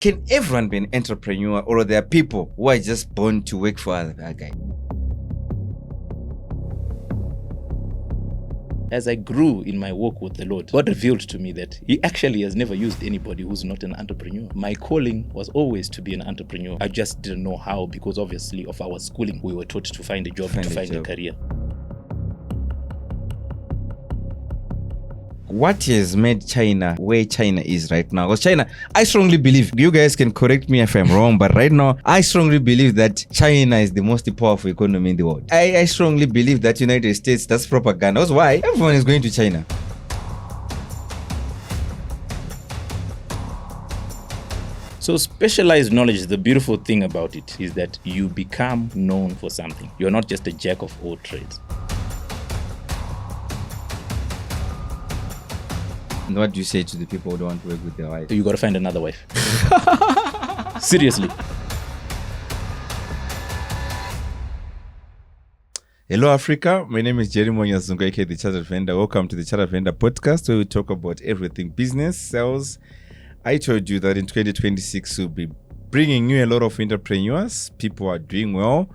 Can everyone be an entrepreneur, or are there people who are just born to work for other guys? As I grew in my walk with the Lord, God revealed to me that He actually has never used anybody who's not an entrepreneur. My calling was always to be an entrepreneur. I just didn't know how, because obviously of our schooling, we were taught to find a job, find a career. What has made China where China is right now? Because China, I strongly believe, you guys can correct me if I'm wrong, but right now, I strongly believe that China is the most powerful economy in the world. I strongly believe that United States, that's propaganda. That's why everyone is going to China. So specialized knowledge, the beautiful thing about it is that you become known for something. You're not just a jack of all trades. What do you say to the people who don't want to work with their wife? You got to find another wife. Seriously. Hello, Africa. My name is Jerry Monyazungu, the Chartered Vendor. Welcome to the Chartered Vendor podcast, where we talk about everything business, sales. I told you that in 2026, we'll be bringing you a lot of entrepreneurs. People are doing well.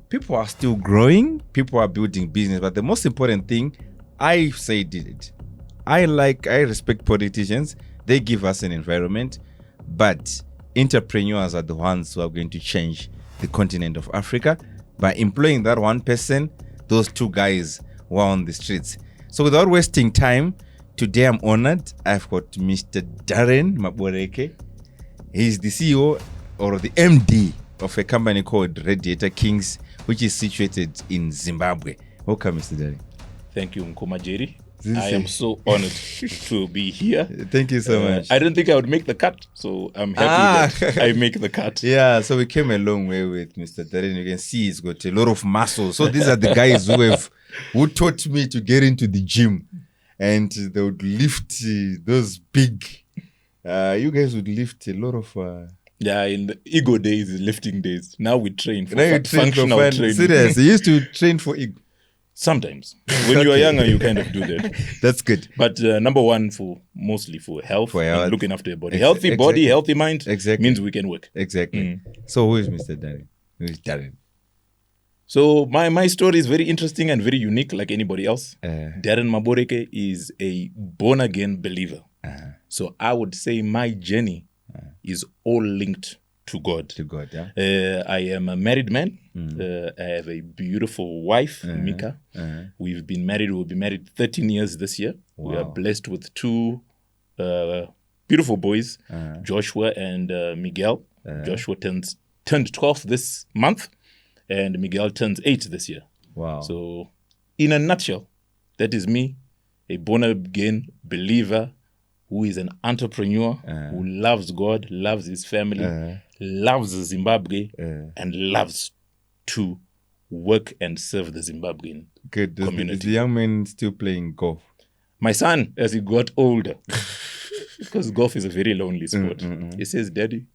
People are still growing. People are building business. But the most important thing, I say did it. I respect politicians. They give us an environment, but entrepreneurs are the ones who are going to change the continent of Africa by employing that one person, those two guys who are on the streets. So without wasting time, today I'm honored. I've got Mr. Darren Maboreke. He's the CEO or the MD of a company called Radiator Kings, which is situated in Zimbabwe. Welcome, Mr. Darren. Thank you, Nkoma Jerry. I am so honored to be here. Thank you so much. I don't think I would make the cut, so I'm happy that I make the cut. Yeah, so we came a long way with Mr. Darren. You can see he's got a lot of muscle. So these are the guys who taught me to get into the gym, and they would lift those big. You guys would lift a lot of. Yeah, in the ego days, lifting days. Now we train for functional training. Serious, you used to train for ego. Sometimes. When you are younger, you kind of do that. That's good. But number one, mostly for health and looking after your body. Healthy body, healthy mind means we can work. Exactly. So who is Mr. Darren? Who is Darren? So my story is very interesting and very unique, like anybody else. Darren Maboreke is a born-again believer. So I would say my journey is all linked to God. To God, yeah. I am a married man. I have a beautiful wife, Mika. We've been married. We'll be married 13 years this year. Wow. We are blessed with two beautiful boys, Joshua and Miguel. Joshua turned 12 this month, and Miguel turns 8 this year. Wow. So in a nutshell, that is me, a born-again believer who is an entrepreneur, who loves God, loves his family, loves Zimbabwe, and loves to work and serve the Zimbabwean community. Is the young man still playing golf? My son, as he got older, because golf is a very lonely sport, he says, "Daddy,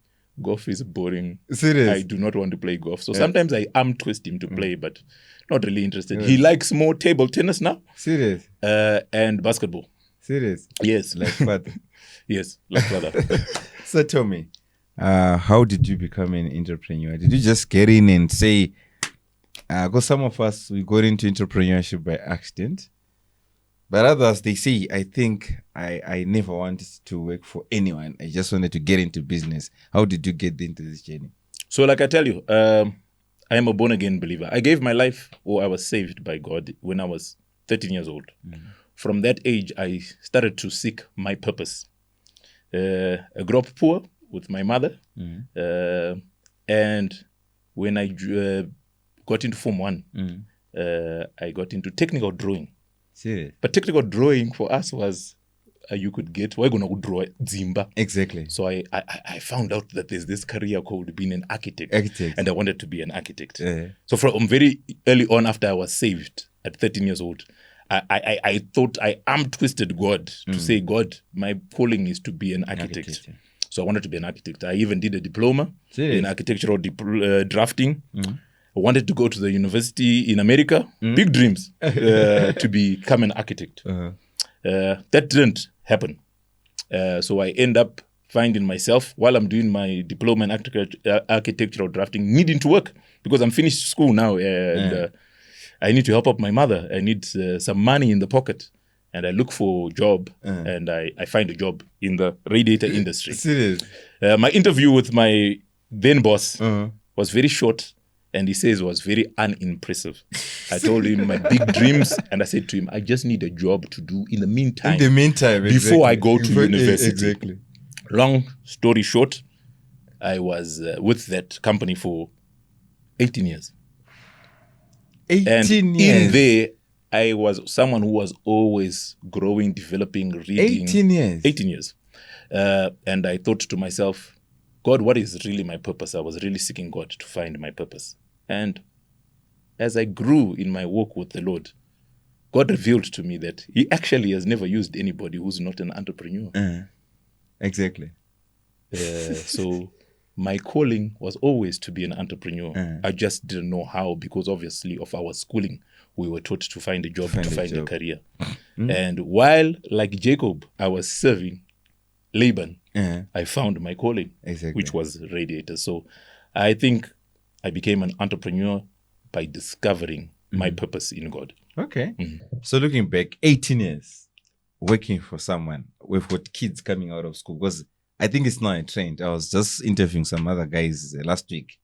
golf is boring. Serious? I do not want to play golf." So sometimes I twist him to play, but not really interested. He likes more table tennis now. Serious? And basketball. Serious? Yes. Like father? Yes, like father. So tell me, how did you become an entrepreneur? Did you just get in and say, because some of us, we got into entrepreneurship by accident, but others, they say, I think I never wanted to work for anyone. I just wanted to get into business. How did you get into this journey? So like I tell you, I am a born-again believer. I gave my life, or I was saved by God when I was 13 years old. From that age, I started to seek my purpose. I grew up poor with my mother. And when I got into Form 1, I got into technical drawing. Serious? But technical drawing for us was, you could get, we're going to draw Zimba. Exactly. So I found out that there's this career called being an architect. And I wanted to be an architect. So from very early on, after I was saved at 13 years old, I thought I twisted God to say, God, my calling is to be an architect. So I wanted to be an architect. I even did a diploma in architectural drafting. I wanted to go to the university in America. Big dreams to become an architect. That didn't happen. So I end up finding myself while I'm doing my diploma in architectural drafting, needing to work because I'm finished school now and I need to help up my mother. I need some money in the pocket. And I look for a job and I find a job in the radiator industry. Serious? My interview with my then boss was very short and he says it was very unimpressive. I told him my big dreams and I said to him, I just need a job to do in the meantime. Before I go to university. Exactly. Long story short, I was with that company for 18 years. 18 years? In there, I was someone who was always growing, developing, reading. 18 years? 18 years. And I thought to myself, God, what is really my purpose? I was really seeking God to find my purpose. And as I grew in my walk with the Lord, God revealed to me that he actually has never used anybody who's not an entrepreneur. Exactly. So my calling was always to be an entrepreneur. I just didn't know how because obviously of our schooling, we were taught to find a job, to find a career. And while, like Jacob, I was serving Laban, I found my calling, which was Radiator. So I think I became an entrepreneur by discovering my purpose in God. Okay. So looking back, 18 years working for someone. We've got kids coming out of school because I think it's not a trend. I was just interviewing some other guys last week.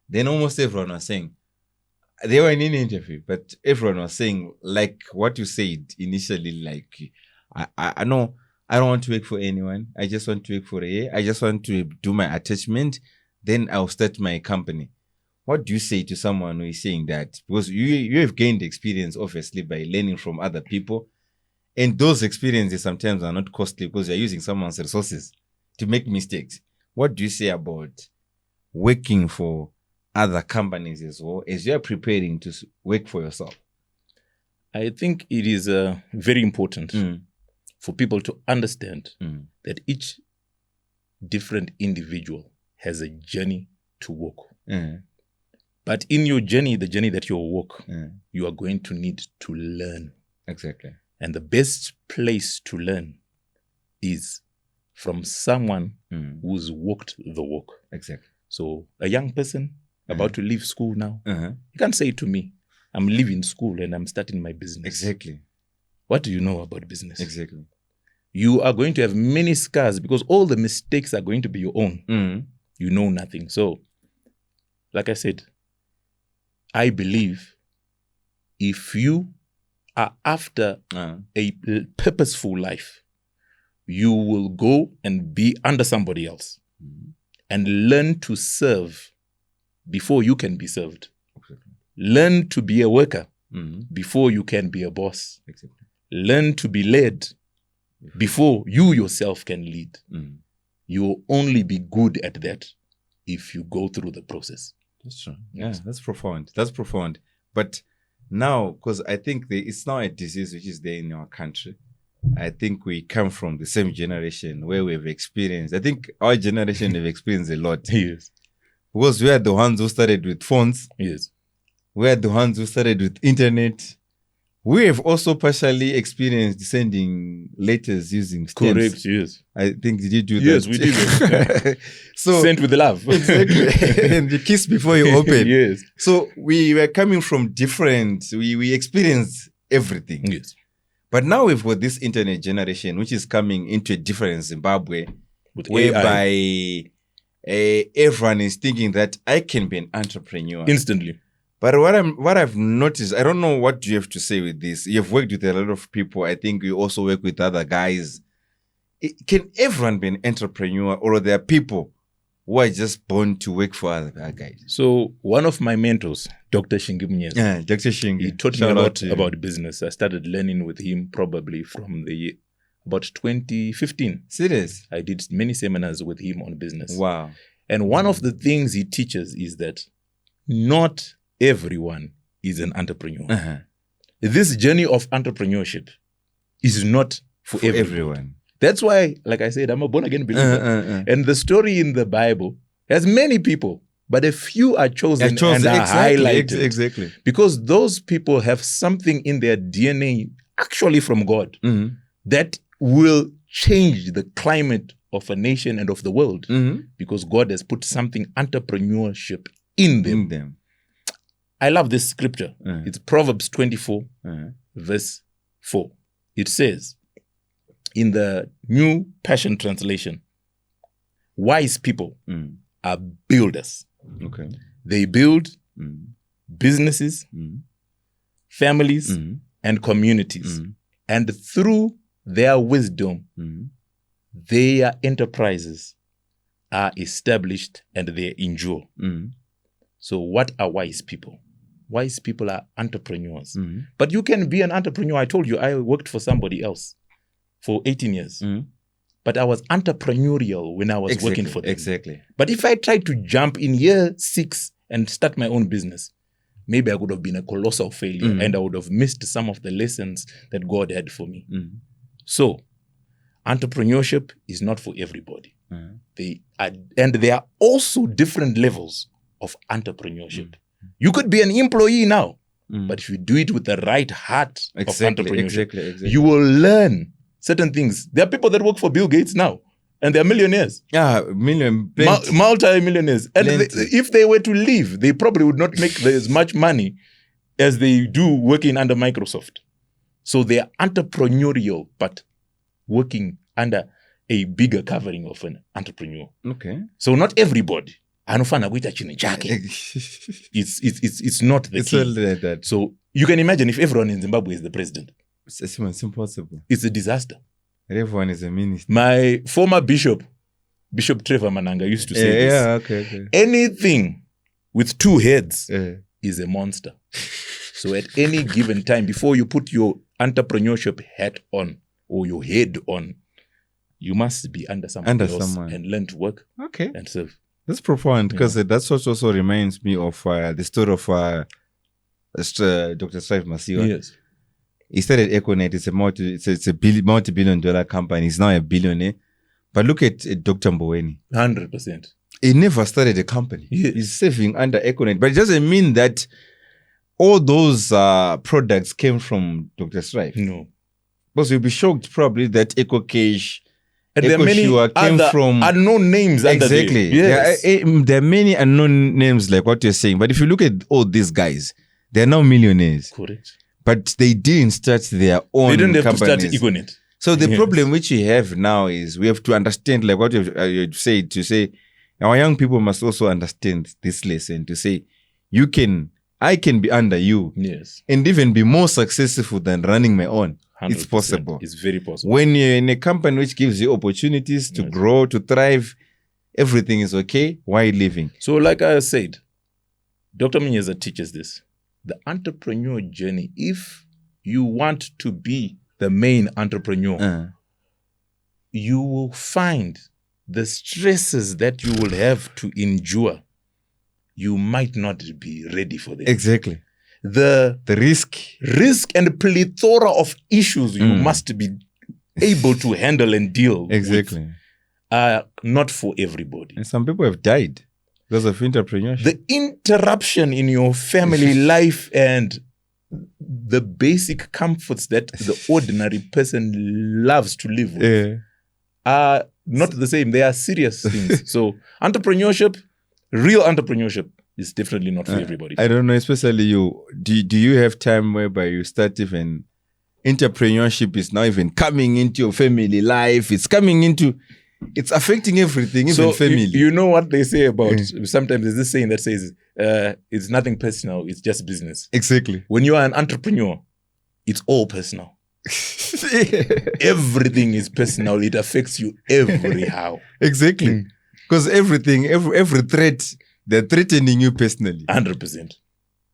Then almost everyone was saying, they were in an interview, but everyone was saying, like what you said initially, like, I know I don't want to work for anyone. I just want to work for a year. I just want to do my attachment. Then I'll start my company. What do you say to someone who is saying that? Because you have gained experience, obviously, by learning from other people. And those experiences sometimes are not costly because you're using someone's resources to make mistakes. What do you say about working for other companies as well as you're preparing to work for yourself? I think it is very important for people to understand that each different individual has a journey to walk. But in your journey, the journey that you'll walk, you are going to need to learn. Exactly. And the best place to learn is from someone who's walked the walk. Exactly. So a young person about to leave school now, you can't say to me, I'm leaving school and I'm starting my business. Exactly. What do you know about business? Exactly. You are going to have many scars because all the mistakes are going to be your own. You know nothing. So, like I said, I believe if you are after a purposeful life, you will go and be under somebody else and learn to serve before you can be served. Exactly. Learn to be a worker before you can be a boss. Exactly. Learn to be led before you yourself can lead. You will only be good at that if you go through the process. That's true. Yeah, that's profound. That's profound. But now, because I think it's now a disease which is there in our country. I think we come from the same generation where we've experienced. I think our generation have experienced a lot. Yes. Because we are the ones who started with phones. Yes. We are the ones who started with internet. We have also partially experienced sending letters using stamps. Correct, yes. I think, did you do that? Yes, we did it. So, sent with love. Exactly. And you kiss before you open. Yes. So we were coming from different, we experienced everything. Yes. But now we've got this internet generation, which is coming into a different Zimbabwe, with whereby everyone is thinking that I can be an entrepreneur. Instantly. But what I've noticed, I don't know what you have to say with this. You've worked with a lot of people. I think you also work with other guys. Can everyone be an entrepreneur, or are there people who are just born to work for other guys? So one of my mentors, Dr. Shingi Mnyezi, Dr. Shingi, he taught me a lot about business. I started learning with him probably from about 2015. Serious? I did many seminars with him on business. Wow. And one of the things he teaches is that not everyone is an entrepreneur. This journey of entrepreneurship is not for everyone. That's why, like I said, I'm a born-again believer. And the story in the Bible has many people, but a few are chosen and are highlighted. Exactly. Because those people have something in their DNA, actually from God, that will change the climate of a nation and of the world because God has put something entrepreneurship in them. I love this scripture. It's Proverbs 24, verse 4. It says, in the New Passion Translation, wise people are builders. Okay. They build businesses, families, and communities. And through their wisdom, their enterprises are established and they endure. So what are wise people? Wise people are entrepreneurs. But you can be an entrepreneur. I told you I worked for somebody else for 18 years. But I was entrepreneurial when I was working for them. Exactly. But if I tried to jump in year 6 and start my own business, maybe I would have been a colossal failure and I would have missed some of the lessons that God had for me. So, entrepreneurship is not for everybody. There are also different levels of entrepreneurship. You could be an employee now, but if you do it with the right heart of entrepreneurship, you will learn certain things. There are people that work for Bill Gates now, and they're millionaires. Multi-millionaires. And if they were to leave, they probably would not make as much money as they do working under Microsoft. So they are entrepreneurial, but working under a bigger covering of an entrepreneur. Okay. So not everybody. It's not the It's key. all like that. So you can imagine if everyone in Zimbabwe is the president. It's impossible. It's a disaster. Everyone is a minister. My former bishop, Bishop Trevor Mananga, used to say this. Okay. Anything with 2 heads is a monster. So at any given time, before you put your entrepreneurship hat on or your head on, you must be under someone else and learn to work and serve. That's profound because that's what also reminds me of the story of Dr. Strive Masiwa. Yes. He started Econet. It's a multi-billion-dollar company. He's now a billionaire. But look at Dr. Mboweni. 100%. He never started a company. Yes. He's saving under Econet. But it doesn't mean that all those products came from Dr. Strive. No. Because you'll be shocked probably that EcoCash, and there are many other from unknown names under there. Exactly. Yes. There are many unknown names like what you're saying. But if you look at all these guys, they're now millionaires. Correct. But they didn't start their own They didn't have companies. to start Econet. So the problem which we have now is we have to understand, like what you've said, to say our young people must also understand this lesson, to say I can be under you, and even be more successful than running my own. 100%. It's possible. It's very possible. When you're in a company which gives you opportunities to grow, to thrive, everything is okay while living. So like I said, Dr. Minyeza teaches this. The entrepreneur journey, if you want to be the main entrepreneur, you will find the stresses that you will have to endure. You might not be ready for them. Exactly. The risk and plethora of issues you must be able to handle and deal with are not for everybody. And some people have died because of entrepreneurship. The interruption in your family life and the basic comforts that the ordinary person loves to live with are not the same. They are serious things. So entrepreneurship, real entrepreneurship, is definitely not for everybody. I don't know, especially you. Do you have time whereby you start even entrepreneurship is now even coming into your family life? It's affecting everything, even family. You know what they say about, sometimes there's this saying that says, it's nothing personal, it's just business. Exactly. When you are an entrepreneur, it's all personal. Everything is personal. It affects you everyhow. Exactly. Because everything, every threat, they're threatening you personally. 100%.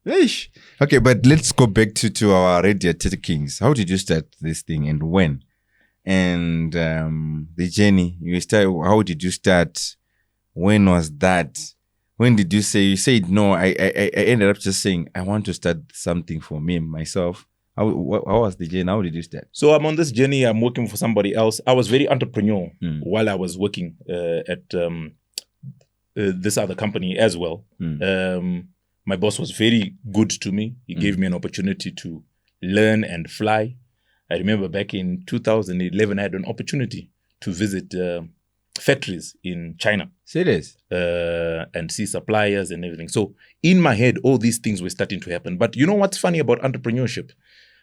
Eish. Okay, but let's go back to our Radiator Kings. How did you start this thing and when? And the journey, how did you start? When was that? When did you said no, I ended up just saying, I want to start something for me, myself. How was the journey? How did you start? So I'm on this journey. I'm working for somebody else. I was very entrepreneurial while I was working at this other company as well. My boss was very good to me. He gave me an opportunity to learn and fly. I remember back in 2011, I had an opportunity to visit factories in China. Serious? And see suppliers and everything. So in my head, all these things were starting to happen. But you know what's funny about entrepreneurship?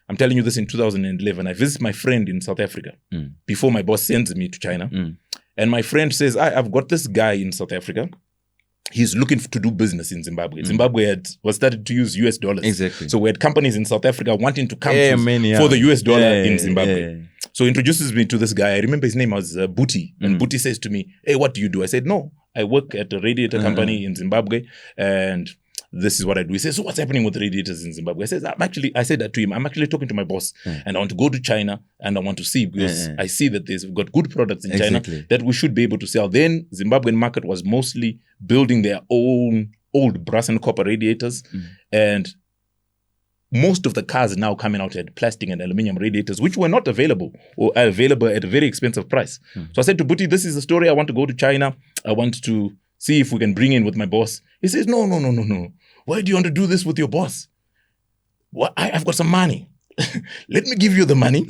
I'm telling you this in 2011. I visit my friend in South Africa before my boss sends me to China. And my friend says, I've got this guy in South Africa. He's looking to do business in Zimbabwe. Zimbabwe was started to use US dollars. Exactly. So we had companies in South Africa wanting to come for the US dollar in Zimbabwe. So he introduces me to this guy. I remember his name was Booty. And Booty says to me, hey, what do you do? I said, no, I work at a radiator company in Zimbabwe. And this is what I do. He says, so what's happening with radiators in Zimbabwe? I said that to him. I'm actually talking to my boss and I want to go to China and I want to see because I see that they've got good products in China that we should be able to sell. Then Zimbabwean market was mostly building their own old brass and copper radiators and most of the cars now coming out had plastic and aluminium radiators, which were not available or are available at a very expensive price. So I said to Booty, this is the story. I want to go to China. I want to see if we can bring in with my boss. He says, no. Why do you want to do this with your boss? Well, I've got some money. Let me give you the money.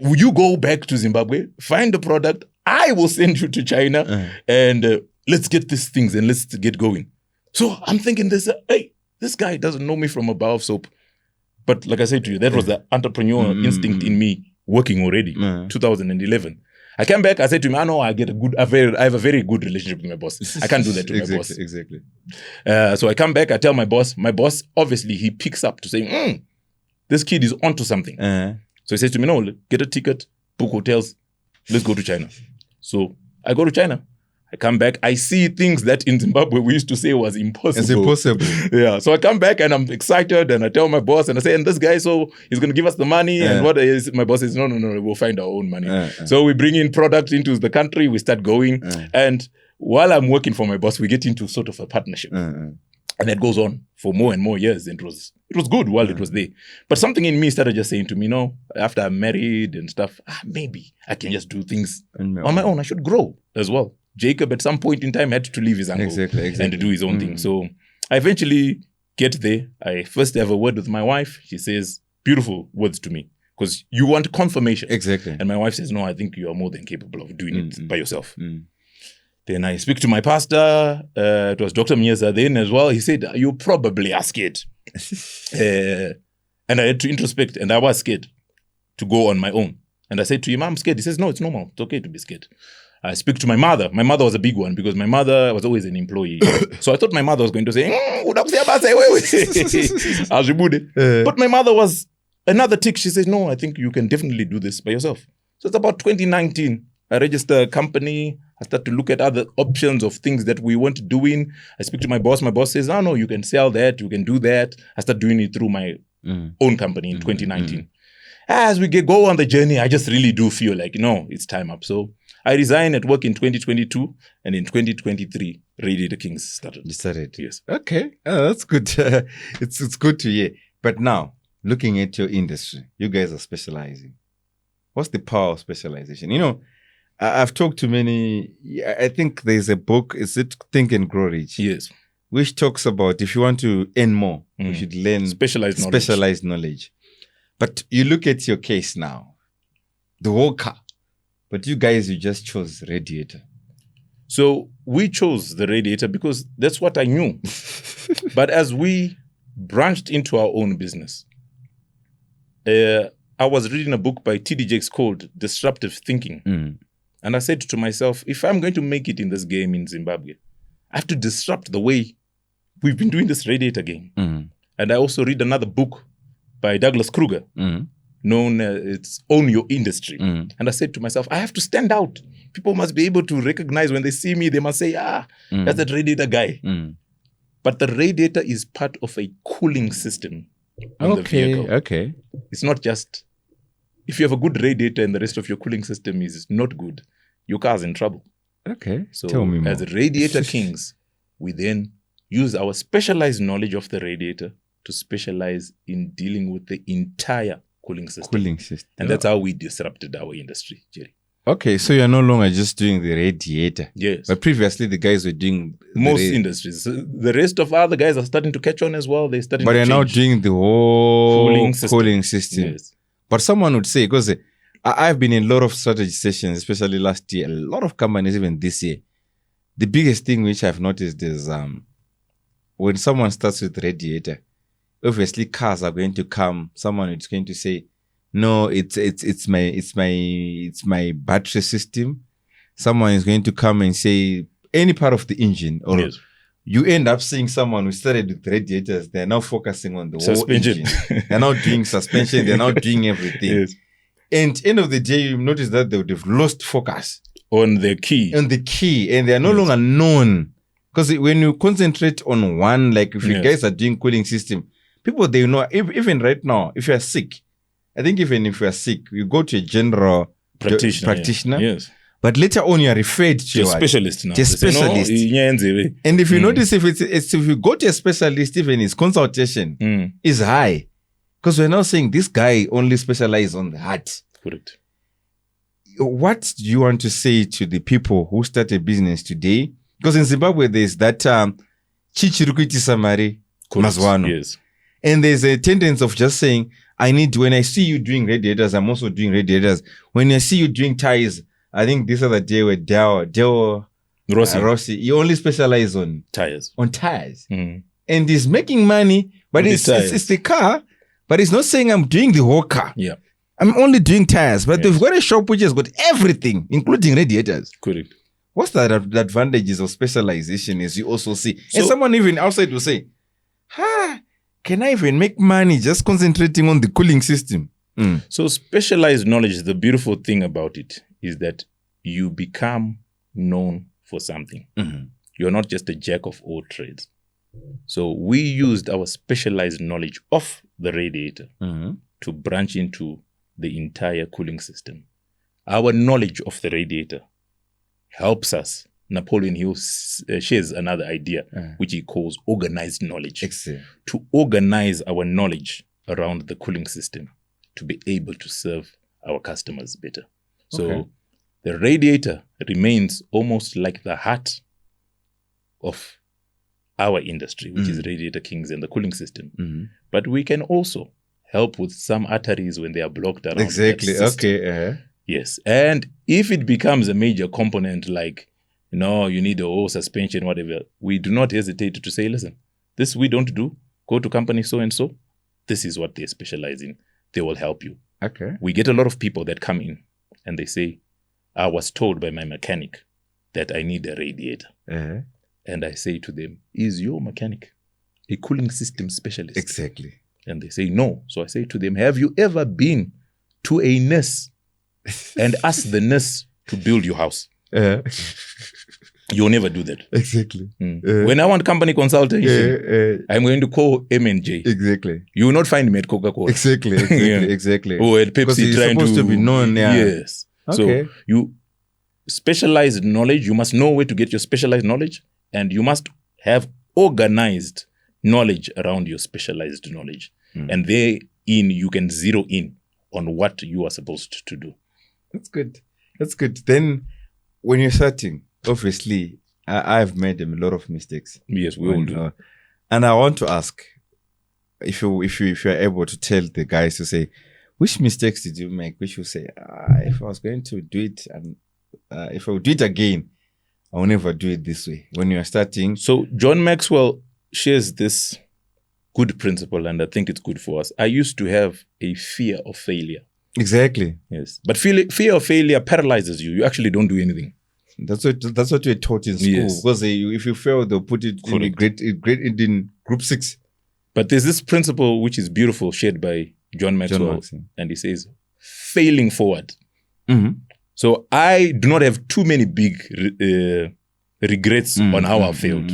You go back to Zimbabwe, find the product. I will send you to China and let's get these things and let's get going. So I'm thinking this guy doesn't know me from a bar of soap. But like I said to you, that was the entrepreneurial instinct in me working already, 2011. I came back, I said to him, I have a very good relationship with my boss. I can't do that to my boss. Exactly. So I come back, I tell my boss, obviously he picks up to say, this kid is onto something. So he says to me, no, get a ticket, book hotels, let's go to China. So I go to China. I come back, I see things that in Zimbabwe we used to say was impossible. It's impossible. Yeah. So I come back and I'm excited and I tell my boss and I say, and this guy, so he's going to give us the money. And what is my boss says, no, we'll find our own money. So we bring in product into the country, we start going. And while I'm working for my boss, we get into sort of a partnership. And it goes on for more and more years. And it was good while it was there. But something in me started just saying to me, after I'm married and stuff, maybe I can just do things on my own. I should grow as well. Jacob, at some point in time, had to leave his uncle and do his own thing. So I eventually get there. I first have a word with my wife. She says beautiful words to me because you want confirmation. Exactly. And my wife says, no, I think you are more than capable of doing it by yourself. Then I speak to my pastor. It was Dr. Mieza then as well. He said, you probably are scared. And I had to introspect and I was scared to go on my own. And I said to him, I'm scared. He says, no, it's normal. It's okay to be scared. I speak to my mother. My mother was a big one because my mother was always an employee. So I thought my mother was going to say, but my mother was another tick. She says, no, I think you can definitely do this by yourself. So it's about 2019. I register a company. I start to look at other options of things that we weren't doing. I speak to my boss. My boss says, no, you can sell that. You can do that. I start doing it through my own company in 2019. As we go on the journey, I just really do feel like, it's time up. So I resigned at work in 2022, and in 2023, Radiator Kings started. You started? Yes. Okay. Oh, that's good. It's good to hear. But now, looking at your industry, you guys are specializing. What's the power of specialization? I've talked to many. I think there's a book, is it Think and Grow Rich? Yes. Which talks about if you want to earn more, you should learn specialized knowledge. But you look at your case now, the whole car. But you just chose Radiator. So we chose the Radiator because that's what I knew. But as we branched into our own business, I was reading a book by T.D. Jakes called Disruptive Thinking. And I said to myself, if I'm going to make it in this game in Zimbabwe, I have to disrupt the way we've been doing this Radiator game. And I also read another book by Douglas Kruger, known it's Own Your Industry. And I said to myself, I have to stand out. People must be able to recognize when they see me, they must say, that's that Radiator guy. But the Radiator is part of a cooling system on the vehicle. Okay. It's not just, if you have a good Radiator and the rest of your cooling system is not good, your car's in trouble. Okay, so tell me more. As Radiator Kings, we then use our specialized knowledge of the Radiator to specialize in dealing with the entire cooling system. And that's how we disrupted our industry, Jerry. Okay, so you're no longer just doing the Radiator. Yes. But previously the guys were doing most industries. The rest of other guys are starting to catch on as well. They're starting but to you're now doing the whole cooling system. Yes. But someone would say, because I've been in a lot of strategy sessions, especially last year. A lot of companies, even this year. The biggest thing which I've noticed is when someone starts with Radiator, obviously cars are going to come. Someone is going to say, "No, it's my battery system." Someone is going to come and say any part of the engine, or yes. You end up seeing someone who started with radiators. They're now focusing on the suspension. Whole engine. They're now doing suspension. They're now doing everything. Yes. And end of the day, you notice that they would have lost focus on the key. And they are no longer known. Because when you concentrate on one, like if you guys are doing cooling system, people, they know, even right now, if you are sick, I think even if you are sick, you go to a general practitioner. Yes. But later on, you are referred to a specialist now. To a specialist. And if you notice, if you go to a specialist, even his consultation is high. Because we're now saying this guy only specializes on the heart. Correct. What do you want to say to the people who start a business today? Because in Zimbabwe, there's that chichirukuiti samari mazwano. Yes. And there's a tendency of just saying, when I see you doing radiators, I'm also doing radiators. When I see you doing tires, I think this other day with Deo Rossi, you only specialize on tires. And he's making money, but it's the car, but he's not saying I'm doing the whole car. Yeah. I'm only doing tires, but they've got a shop which has got everything, including radiators. Correct. What's the advantages of specialization as you also see? And someone even outside will say, can I even make money just concentrating on the cooling system? So specialized knowledge, the beautiful thing about it is that you become known for something. Mm-hmm. You're not just a jack of all trades. So we used our specialized knowledge of the radiator to branch into the entire cooling system. Our knowledge of the radiator helps us. Napoleon Hill shares another idea, which he calls organized knowledge. Excellent. To organize our knowledge around the cooling system to be able to serve our customers better. So the radiator remains almost like the heart of our industry, which is Radiator Kings and the cooling system. But we can also help with some arteries when they are blocked around. Exactly. That system. Okay. Yes. And if it becomes a major component, like, you need a whole suspension, whatever, we do not hesitate to say, listen, this we don't do. Go to company so-and-so. This is what they specialize in. They will help you. Okay. We get a lot of people that come in and they say, I was told by my mechanic that I need a radiator. And I say to them, is your mechanic a cooling system specialist? Exactly. And they say, no. So I say to them, have you ever been to a nurse and asked the nurse to build your house? You'll never do that. Exactly. When I want company consultation, I'm going to call M&J. Exactly. You will not find me at Coca-Cola. Exactly. Exactly. Or at Pepsi trying supposed to be known. Yeah. Yes. Okay. So you specialized knowledge, you must know where to get your specialized knowledge, and you must have organized knowledge around your specialized knowledge. And therein you can zero in on what you are supposed to do. That's good. Then when you're starting, obviously, I've made a lot of mistakes. Yes, we all do. And I want to ask if you're able to tell the guys to say, which mistakes did you make? Which you say, if I was going to do it, and if I would do it again, I will never do it this way. When you're starting. So John Maxwell shares this good principle, and I think it's good for us. I used to have a fear of failure. Exactly. Yes. But fear of failure paralyzes you. You actually don't do anything. That's what you're taught in school. Yes. Because if you fail, they'll put it in group 6. But there's this principle which is beautiful, shared by John Maxwell. And he says, failing forward. So I do not have too many big regrets on how I failed.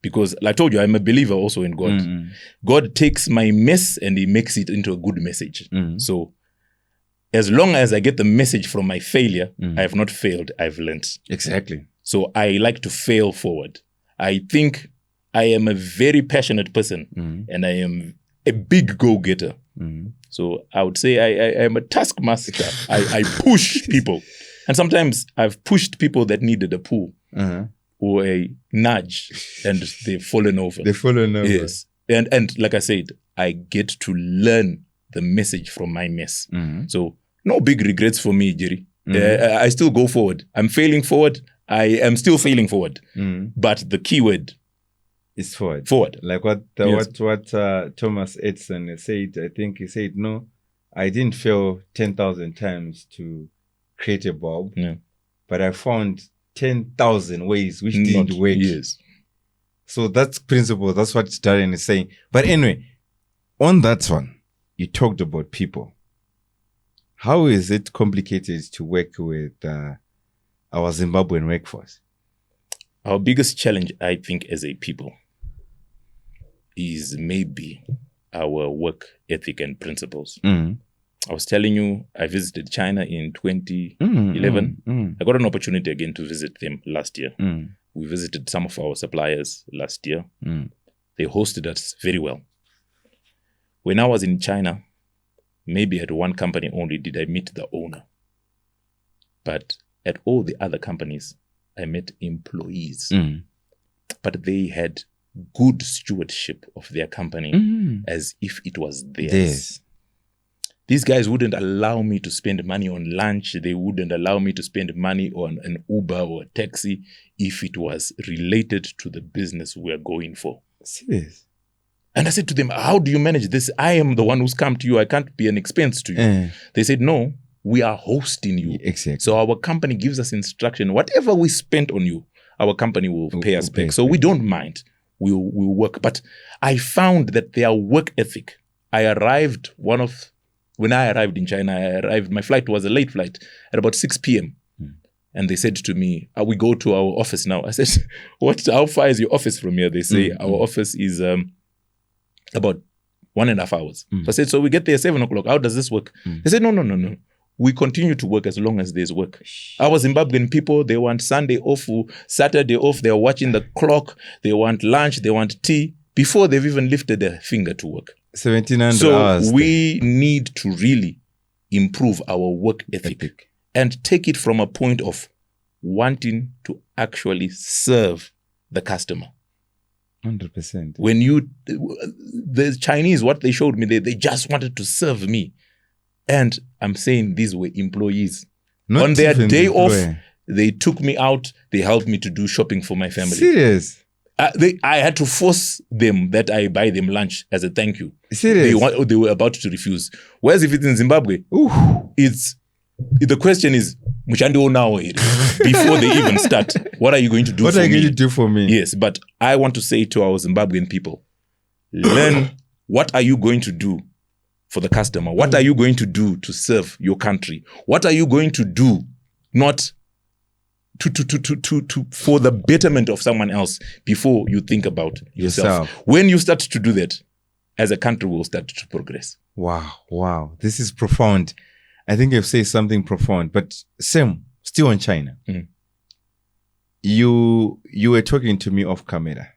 Because, like I told you, I'm a believer also in God. God takes my mess and he makes it into a good message. So as long as I get the message from my failure, I have not failed, I've learned. Exactly. So I like to fail forward. I think I am a very passionate person and I am a big go-getter. So I would say I am a taskmaster. I push people. And sometimes I've pushed people that needed a pull or a nudge and they've fallen over. Yes. And like I said, I get to learn the message from my mess. So No big regrets for me, Jerry. I still go forward. I'm failing forward. I am still failing forward. But the key word is forward. Forward. Like what Thomas Edison said. I think he said, no, I didn't fail 10,000 times to create a bulb, but I found 10,000 ways which didn't work. Yes. So that's principle. That's what Darren is saying. But anyway, on that one, you talked about people. How is it complicated to work with our Zimbabwean workforce? Our biggest challenge, I think, as a people is maybe our work ethic and principles. I was telling you, I visited China in 2011. I got an opportunity again to visit them last year. We visited some of our suppliers last year. They hosted us very well. When I was in China, maybe at one company only did I meet the owner. But at all the other companies, I met employees. But they had good stewardship of their company as if it was theirs. These guys wouldn't allow me to spend money on lunch. They wouldn't allow me to spend money on an Uber or a taxi if it was related to the business we're going for. Serious? And I said to them, how do you manage this? I am the one who's come to you. I can't be an expense to you. They said, no, we are hosting you. Exactly. So our company gives us instruction. Whatever we spent on you, our company will pay us back. So we don't mind. We'll work. But I found that their work ethic, when I arrived in China, my flight was a late flight at about 6 p.m. And they said to me, we go to our office now. I said, how far is your office from here? They say, our office is about 1.5 hours. So I said, so we get there at 7 o'clock. How does this work? They said, no. We continue to work as long as there's work. Our Zimbabwean people, they want Sunday off, Saturday off. They're watching the clock. They want lunch. They want tea before they've even lifted their finger to work. 1,700 hours. So we need to really improve our work ethic and take it from a point of wanting to actually serve the customer. 100%. When the Chinese, what they showed me, they just wanted to serve me. And I'm saying these were employees. Not on their day off, employer. they took me out. They helped me to do shopping for my family. Serious? I had to force them that I buy them lunch as a thank you. Serious? They were about to refuse. Whereas if it's in Zimbabwe, the question is, Muchandi now before they even start, what are you going to do for me? What are you going to do for me? Yes, but I want to say to our Zimbabwean people, learn what are you going to do for the customer? What are you going to do to serve your country? What are you going to do not to for the betterment of someone else before you think about yourself? When you start to do that, as a country will start to progress. Wow. This is profound. I think you've said something profound, but Sam, still on China. You were talking to me off camera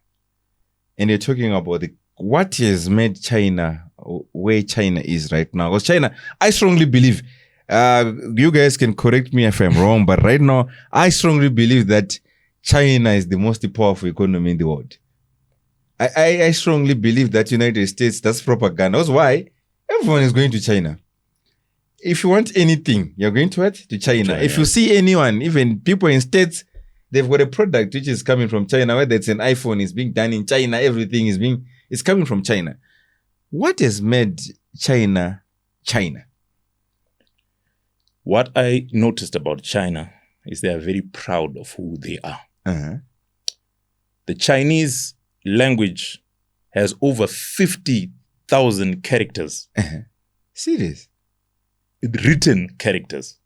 and you're talking about what has made China where China is right now. Because China, I strongly believe, you guys can correct me if I'm wrong, but right now, I strongly believe that China is the most powerful economy in the world. I strongly believe that United States, that's propaganda. That's why everyone is going to China. If you want anything, you're going to what? To China. If you see anyone, even people in states, they've got a product which is coming from China, whether it's an iPhone, it's being done in China, everything it's coming from China. What has made China, China? What I noticed about China is they are very proud of who they are. The Chinese language has over 50,000 characters. Serious? Written characters.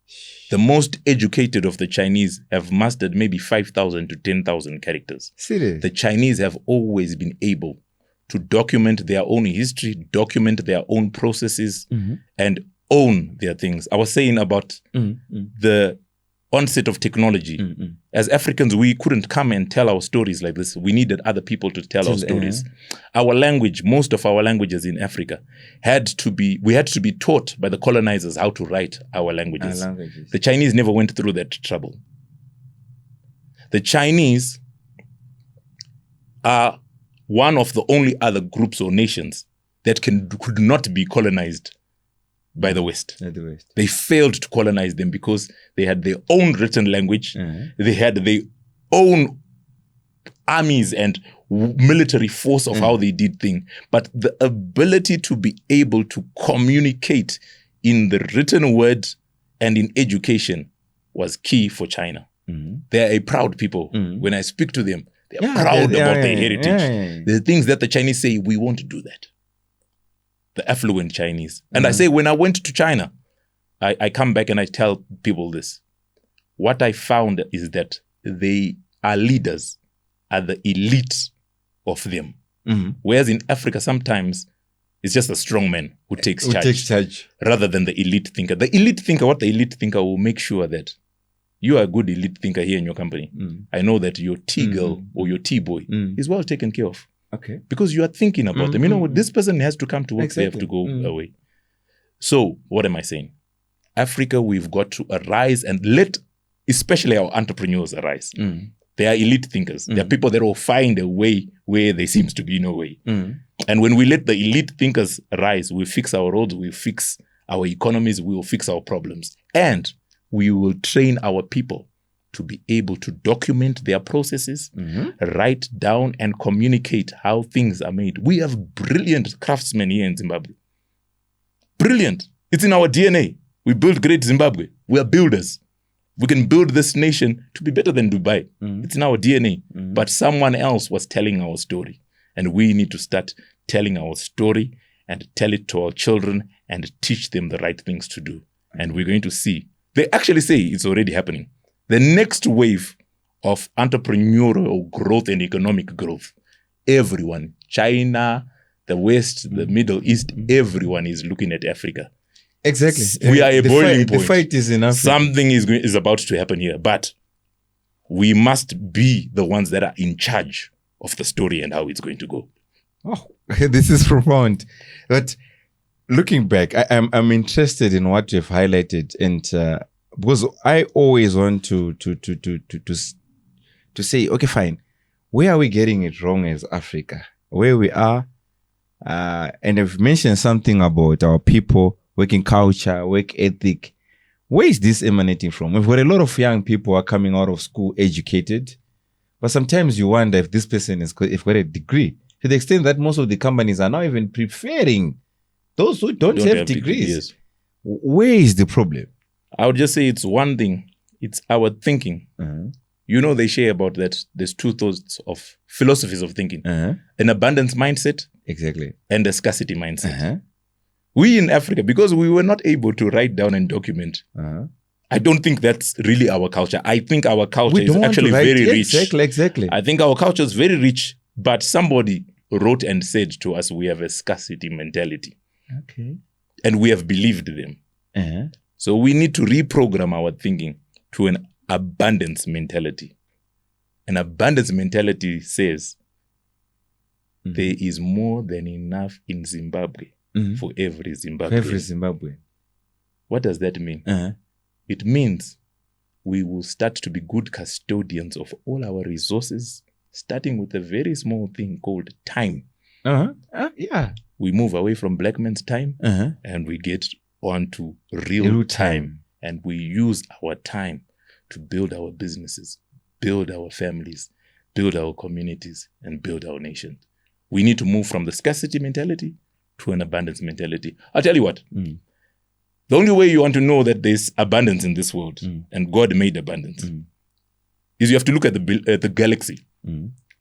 The most educated of the Chinese have mastered maybe 5,000 to 10,000 characters. Serious? The Chinese have always been able to document their own history, document their own processes, and own their things. I was saying about the onset of technology. As Africans, we couldn't come and tell our stories like this. We needed other people to tell our stories. Our language, most of our languages in Africa, we had to be taught by the colonizers how to write our languages. The Chinese never went through that trouble. The Chinese are one of the only other groups or nations that could not be colonized by the West. They failed to colonize them because they had their own written language. They had their own armies and military force of how they did things. But the ability to be able to communicate in the written word and in education was key for China. They're a proud people. When I speak to them, they're proud about their heritage. The things that the Chinese say, we won't do that. The affluent Chinese. And I say, when I went to China, I come back and I tell people this. What I found is that they are leaders, are the elite of them. Whereas in Africa, sometimes it's just a strong man who takes charge rather than the elite thinker. The elite thinker, what the elite thinker will make sure that you are a good elite thinker here in your company. I know that your T-girl or your T-boy is well taken care of. Okay. Because you are thinking about them. You know, this person has to come to work, they have to go away. So, what am I saying? Africa, we've got to arise and let, especially our entrepreneurs, arise. They are elite thinkers. They are people that will find a way where there seems to be no way. And when we let the elite thinkers rise, we fix our roads, we fix our economies, we will fix our problems. And we will train our people to be able to document their processes, write down and communicate how things are made. We have brilliant craftsmen here in Zimbabwe. Brilliant. It's in our DNA. We build great Zimbabwe. We are builders. We can build this nation to be better than Dubai. It's in our DNA. But someone else was telling our story. And we need to start telling our story and tell it to our children and teach them the right things to do. And we're going to see. They actually say it's already happening. The next wave of entrepreneurial growth and economic growth, everyone, China, the West, the Middle East, everyone is looking at Africa. Exactly. We are a boiling point. The fight is in Africa. Something is about to happen here, but we must be the ones that are in charge of the story and how it's going to go. Oh, this is profound. But looking back, I'm interested in what you've highlighted, and because I always want to say, okay, fine, where are we getting it wrong as Africa? Where we are, and I've mentioned something about our people, working culture, work ethic. Where is this emanating from? We've got a lot of young people who are coming out of school educated, but sometimes you wonder if this person has got a degree, to the extent that most of the companies are now even preferring those who don't have degrees. Yes. Where is the problem? I would just say it's one thing. It's our thinking. You know, they share about that. There's two thoughts of philosophies of thinking. An abundance mindset. Exactly. And a scarcity mindset. We in Africa, because we were not able to write down and document, I don't think that's really our culture. I think our culture is actually very rich. Exactly. I think our culture is very rich, but somebody wrote and said to us, we have a scarcity mentality. Okay. And we have believed them. So we need to reprogram our thinking to an abundance mentality. An abundance mentality says there is more than enough in Zimbabwe for every Zimbabwean. What does that mean? It means we will start to be good custodians of all our resources, starting with a very small thing called time. We move away from black man's time and we get onto real time. And we use our time to build our businesses, build our families, build our communities, and build our nation. We need to move from the scarcity mentality to an abundance mentality. I'll tell you what. The only way you want to know that there's abundance in this world, and God made abundance, is you have to look at the galaxy.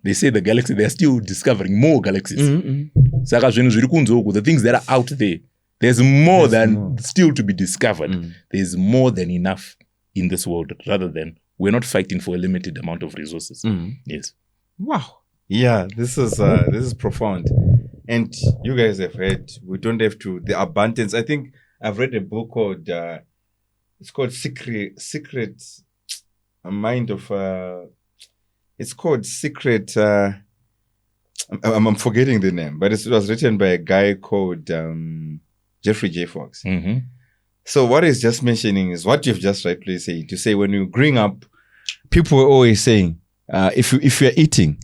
They say the galaxy, they are still discovering more galaxies. The things that are out there, there's more than still to be discovered. There's more than enough in this world, rather than we're not fighting for a limited amount of resources. Yes. Wow. Yeah, this is profound. And you guys have heard, we don't have to, the abundance. I think I've read a book called, it's called Secret, a Mind of, it's called Secret, I'm forgetting the name, but it was written by a guy called Jeffrey J. Fox. So what he's just mentioning is what you've just rightly said, to say when you growing up, people were always saying, if you're eating,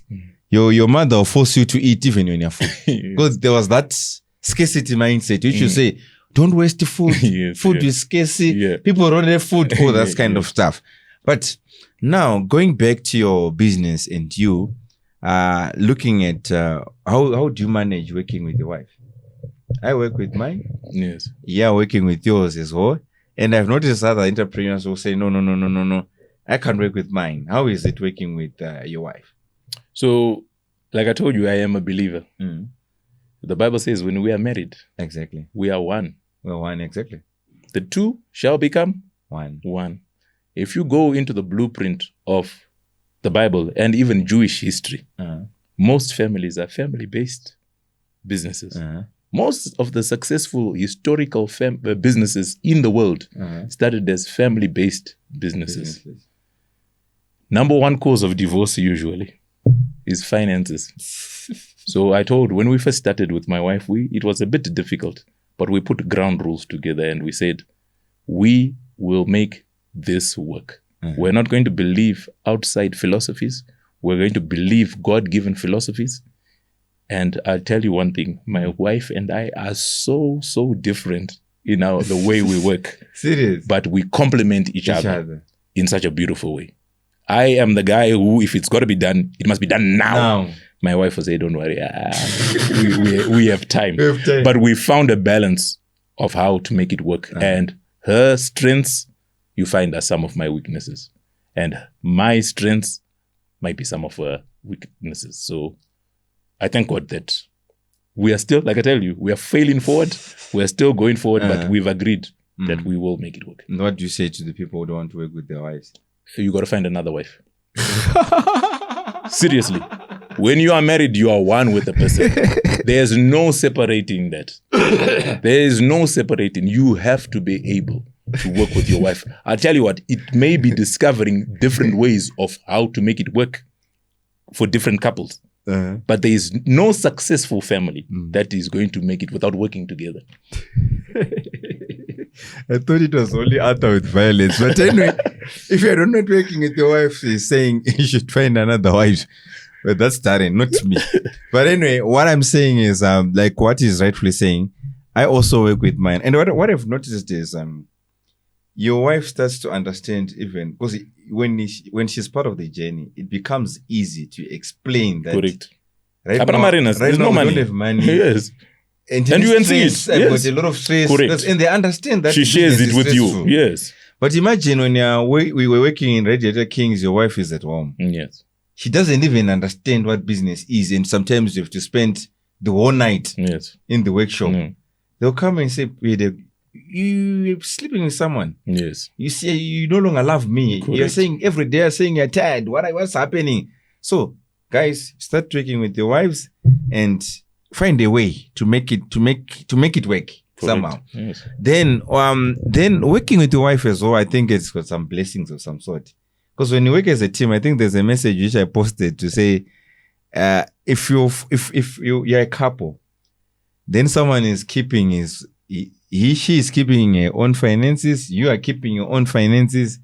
your mother will force you to eat even when you're full. Because there was that scarcity mindset, which you say, don't waste food. Food is scarce. People don't have food. All that kind of stuff. But now going back to your business and you looking at how do you manage working with your wife? I work with mine. Yes. Yeah, working with yours as well. And I've noticed other entrepreneurs who say, no, I can't work with mine. How is it working with your wife? So, like I told you, I am a believer. The Bible says when we are married, exactly, we are one. We're one, exactly. The two shall become one. If you go into the blueprint of the Bible and even Jewish history, most families are family-based businesses. Most of the successful historical businesses in the world started as family-based businesses. Number one cause of divorce usually is finances. So I told, when we first started with my wife, it was a bit difficult, but we put ground rules together and we said, we will make this work. We're not going to believe outside philosophies. We're going to believe God-given philosophies. And I'll tell you one thing, my wife and I are so different in the way we work. Serious? But we complement each other in such a beautiful way. I am the guy who, if it's got to be done, it must be done now. My wife will say, don't worry, we have time. But we found a balance of how to make it work. And her strengths, you find, are some of my weaknesses. And my strengths might be some of her weaknesses. So I thank God that we are still, like I tell you, we are failing forward. We are still going forward, but we've agreed that we will make it work. And what do you say to the people who don't want to work with their wives? You got to find another wife. Seriously. When you are married, you are one with the person. There's no separating that. There is no separating. You have to be able to work with your wife. I'll tell you what, it may be discovering different ways of how to make it work for different couples. But there is no successful family that is going to make it without working together. I thought it was only out with violence. But anyway, if you're not working with your wife, she's saying you should find another wife. But that's Darren, not me. But anyway, what I'm saying is, like what he's rightfully saying, I also work with mine. And what I've noticed is, your wife starts to understand even, because when she's part of the journey, it becomes easy to explain that. Correct. Right now, there's no money. We don't have money. Yes. And you can see it. I've got a lot of stress. Correct. And they understand that she shares it with you. Yes. But imagine when we were working in Radiator Kings, your wife is at home. Yes. She doesn't even understand what business is. And sometimes you have to spend the whole night in the workshop. They'll come and say, you're sleeping with someone. Yes. You say you no longer love me. Correct. You're saying every day, you're saying you're tired. What's happening? So, guys, start working with your wives and find a way to make it work. Correct. Somehow. Yes. Then working with your wife as well, I think it's got some blessings of some sort. Because when you work as a team, I think there's a message which I posted to say, if you're a couple, then someone is keeping she is keeping her own finances, you are keeping your own finances,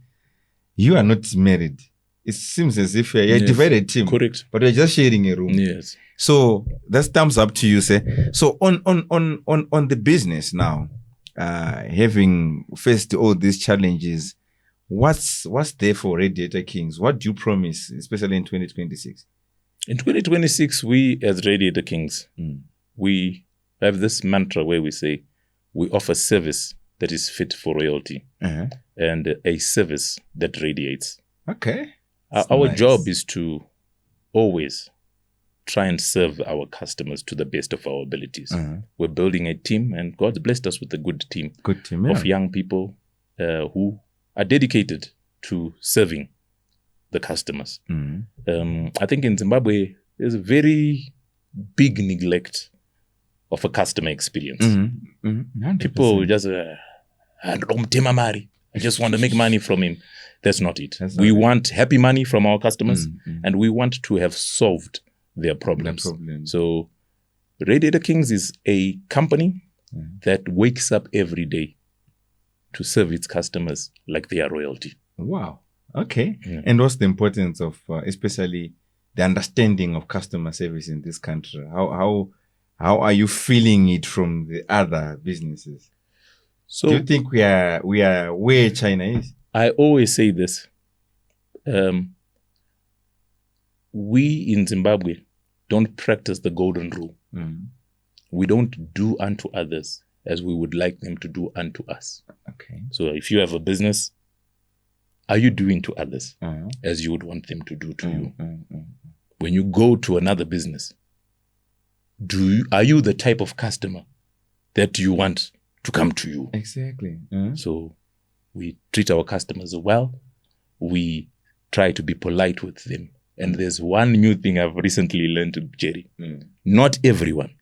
you are not married. It seems as if you're a divided team. Correct. But you're just sharing a room. Yes. So that's thumbs up to you, say. So on the business now, having faced all these challenges, what's there for Radiator Kings? What do you promise, especially in 2026? In 2026, we as Radiator Kings, we have this mantra where we say, we offer service that is fit for royalty and a service that radiates. Okay. Our job is to always try and serve our customers to the best of our abilities. We're building a team, and God's blessed us with a good team of young people who are dedicated to serving the customers. I think in Zimbabwe, there's a very big neglect of a customer experience. People just, I just want to make money from him. That's not it. We want happy money from our customers, and we want to have solved their problems. So Radiator Kings is a company that wakes up every day to serve its customers like they are royalty. Wow. Okay. And what's the importance of especially the understanding of customer service in this country? How are you feeling it from the other businesses? So do you think we are where China is? I always say this. We in Zimbabwe don't practice the golden rule. We don't do unto others as we would like them to do unto us. Okay. So if you have a business, are you doing to others as you would want them to do to you? When you go to another business, are you the type of customer that you want to come to you? Exactly. So we treat our customers well. We try to be polite with them. And there's one new thing I've recently learned, Jerry. Not everyone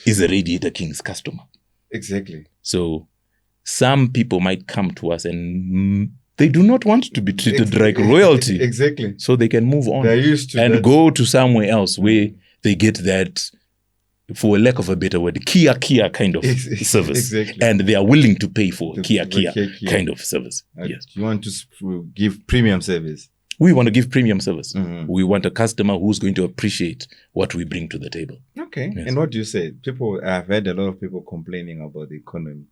is a Radiator Kings customer. Exactly. So some people might come to us and they do not want to be treated like royalty. Exactly. So they can move on. They're used to and that. Go to somewhere else where they get that, for a lack of a better word, Kia kind of service. Exactly. And they are willing to pay for Kia kind of service. Yes. You want to give premium service. We want to give premium service. We want a customer who's going to appreciate what we bring to the table. Okay. Yes. And what do you say? I've heard a lot of people complaining about the economy.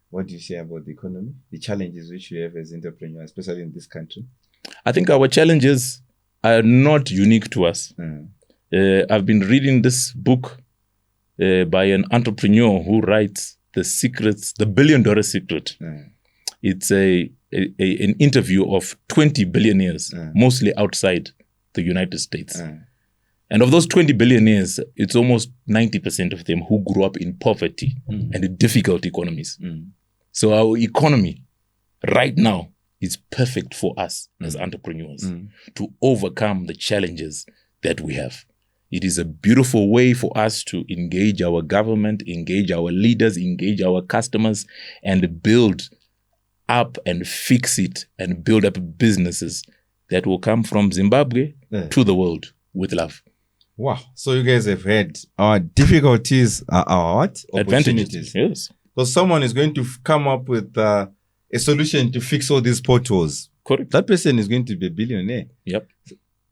What do you say about the economy? The challenges which you have as entrepreneurs, especially in this country? I think our challenges are not unique to us. I've been reading this book by an entrepreneur who writes the $1 billion secret. It's an interview of 20 billionaires, mostly outside the United States. And of those 20 billionaires, it's almost 90% of them who grew up in poverty and difficult economies. So our economy right now is perfect for us as entrepreneurs to overcome the challenges that we have. It is a beautiful way for us to engage our government, engage our leaders, engage our customers, and build up and fix it and build up businesses that will come from Zimbabwe to the world with love. Wow. So you guys have had our difficulties are our what? Advantages. Yes. So someone is going to come up with a solution to fix all these potholes. Correct. That person is going to be a billionaire. Yep.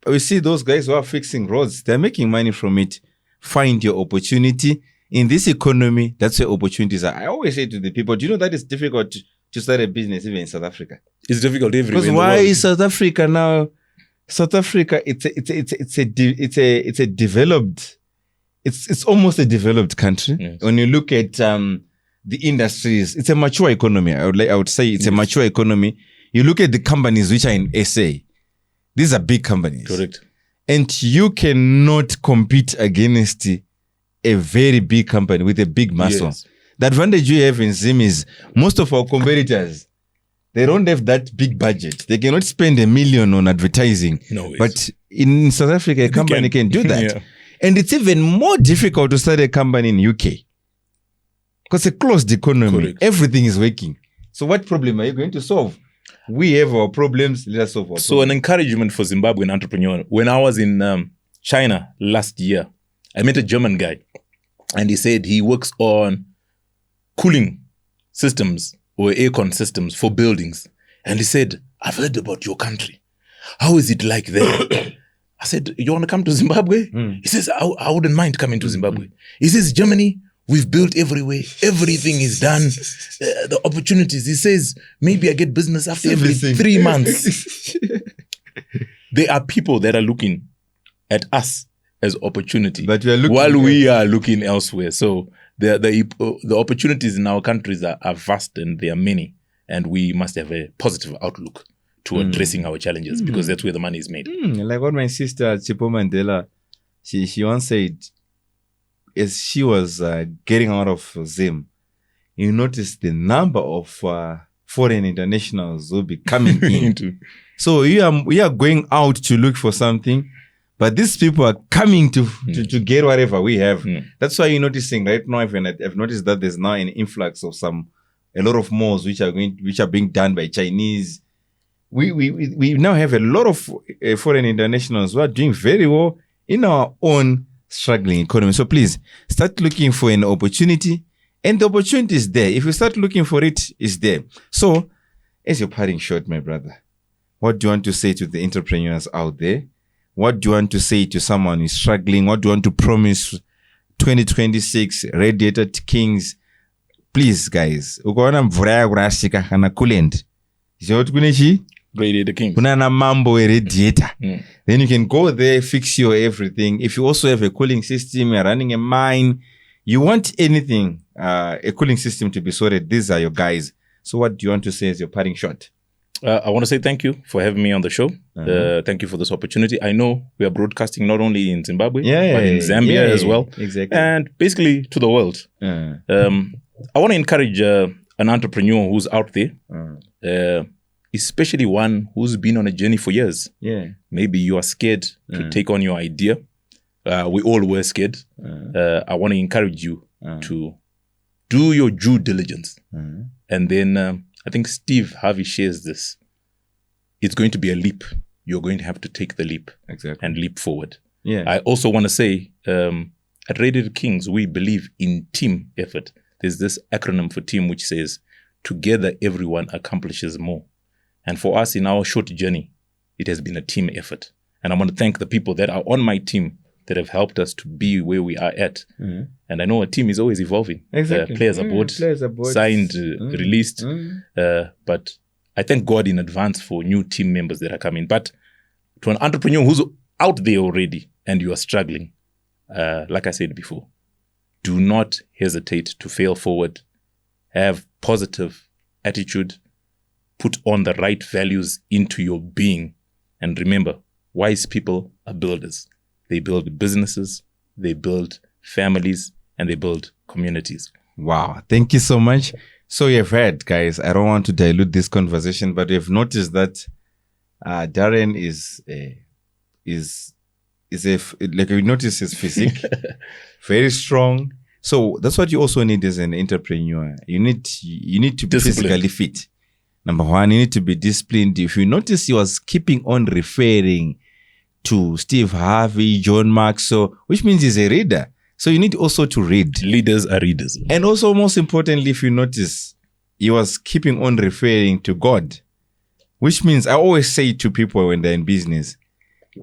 We see those guys who are fixing roads. They're making money from it. Find your opportunity. In this economy, that's where opportunities are. I always say to the people, do you know that it's difficult to start a business even in South Africa? It's difficult everywhere. Because why is South Africa now? South Africa, it's almost a developed country. Yes. When you look at the industries, it's a mature economy. I would say it's a mature economy. You look at the companies which are in SA. These are big companies. Correct. And you cannot compete against a very big company with a big muscle. Yes. The advantage you have in Zim is most of our competitors, they don't have that big budget. They cannot spend $1 million on advertising. No ways. But in South Africa, a company can do that. Yeah. And it's even more difficult to start a company in UK. Because it's a closed economy. Correct. Everything is working. So what problem are you going to solve? We have our problems. Let us solve our problems. So an encouragement for Zimbabwean entrepreneur. When I was in China last year, I met a German guy. And he said he works on cooling systems or aircon systems for buildings. And he said, I've heard about your country. How is it like there? I said, you want to come to Zimbabwe? He says, I wouldn't mind coming to Zimbabwe. He says, Germany, we've built everywhere. Everything is done. The opportunities. He says, maybe I get business after every 3 months. There are people that are looking at us as opportunity, but we are looking while we are looking elsewhere. So the opportunities in our countries are vast and they are many. And we must have a positive outlook to addressing our challenges because that's where the money is made. Like what my sister Chipo Mandela, she once said, as she was getting out of Zim, you notice the number of foreign internationals will be coming in. So we are going out to look for something, but these people are coming to get whatever we have. That's why you're noticing right now. I've noticed that there's now an influx of a lot of malls which are being done by Chinese. We now have a lot of foreign internationals who are doing very well in our own struggling economy. So please start looking for an opportunity, and the opportunity is there. If you start looking for it, it's there. So as you're parting short, my brother, what do you want to say to the entrepreneurs out there? What do you want to say to someone who's struggling? What do you want to promise 2026 Radiator Kings please guys, ukaona mvura yakurashika kana coolant, zvinoti kune Radiator Kings. Kuna mambo radiator. Then you can go there, fix your everything. If you also have a cooling system, you're running a mine, you want anything, a cooling system to be sorted, these are your guys. So what do you want to say as your parting shot? I want to say thank you for having me on the show. Thank you for this opportunity. I know we are broadcasting not only in Zimbabwe, but in Zambia as well. Exactly. And basically to the world. I want to encourage an entrepreneur who's out there, especially one who's been on a journey for years. Maybe you are scared to take on your idea. We all were scared. I want to encourage you to do your due diligence. And then I think Steve Harvey shares this. It's going to be a leap. You're going to have to take the leap and leap forward. I also want to say, at Radiator Kings, we believe in team effort. There's this acronym for team which says, together everyone accomplishes more. And for us in our short journey, it has been a team effort. And I want to thank the people that are on my team that have helped us to be where we are at. And I know a team is always evolving. Players are bought, signed, released. But I thank God in advance for new team members that are coming. But to an entrepreneur who's out there already and you are struggling, like I said before, do not hesitate to fail forward. Have positive attitude. Put on the right values into your being. And remember, wise people are builders. They build businesses, they build families, and they build communities. Wow. Thank you so much. So you've heard, guys, I don't want to dilute this conversation, but you've noticed that Darren like you notice his physique, very strong. So that's what you also need as an entrepreneur. You need to be physically fit. Number one, you need to be disciplined. If you notice, he was keeping on referring to Steve Harvey, John Maxwell, which means he's a reader. So you need also to read. Leaders are readers. And also, most importantly, if you notice, he was keeping on referring to God, which means I always say to people when they're in business,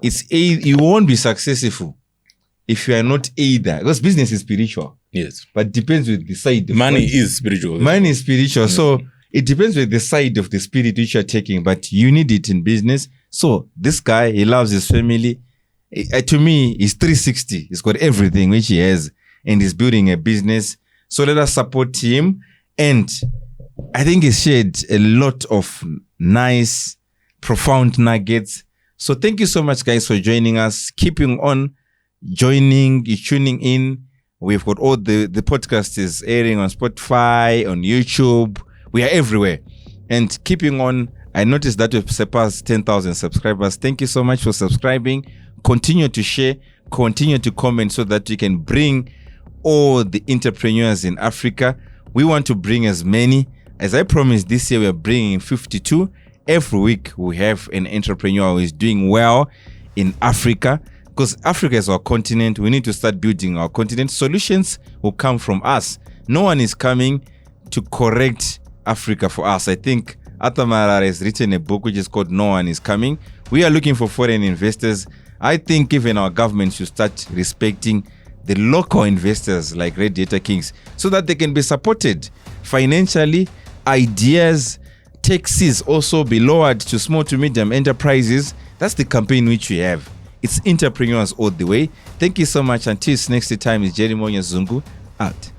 you won't be successful if you are not either, because business is spiritual. Yes. But depends with the side. Money is spiritual. Money is spiritual. So it depends with the side of the spirit which you're taking, but you need it in business. So this guy, he loves his family. To me, he's 360. He's got everything which he has, and he's building a business. So let us support him. And I think he shared a lot of nice, profound nuggets. So thank you so much, guys, for joining us, keeping on tuning in. We've got all the podcast is airing on Spotify, on YouTube. We are everywhere. And keeping on, I noticed that we've surpassed 10,000 subscribers. Thank you so much for subscribing. Continue to share, continue to comment so that we can bring all the entrepreneurs in Africa. We want to bring as many. As I promised, this year we are bringing 52. Every week we have an entrepreneur who is doing well in Africa. Because Africa is our continent. We need to start building our continent. Solutions will come from us. No one is coming to correct Africa for us. I think Atamara has written a book which is called No One Is Coming. We are looking for foreign investors. I think even our government should start respecting the local investors like Radiator Kings so that they can be supported financially. Ideas, taxes also be lowered to small to medium enterprises. That's the campaign which we have. It's entrepreneurs all the way. Thank you so much. Until next time, it's Jerry Zungu out.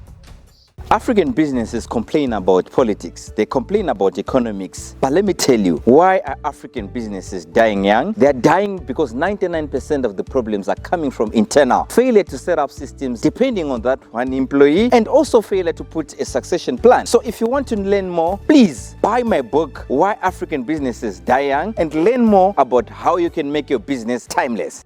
African businesses complain about politics, they complain about economics. But let me tell you, why are African businesses dying young? They're dying because 99% of the problems are coming from internal. Failure to set up systems depending on that one employee, and also failure to put a succession plan. So if you want to learn more, please buy my book, Why African Businesses Die Young, and learn more about how you can make your business timeless.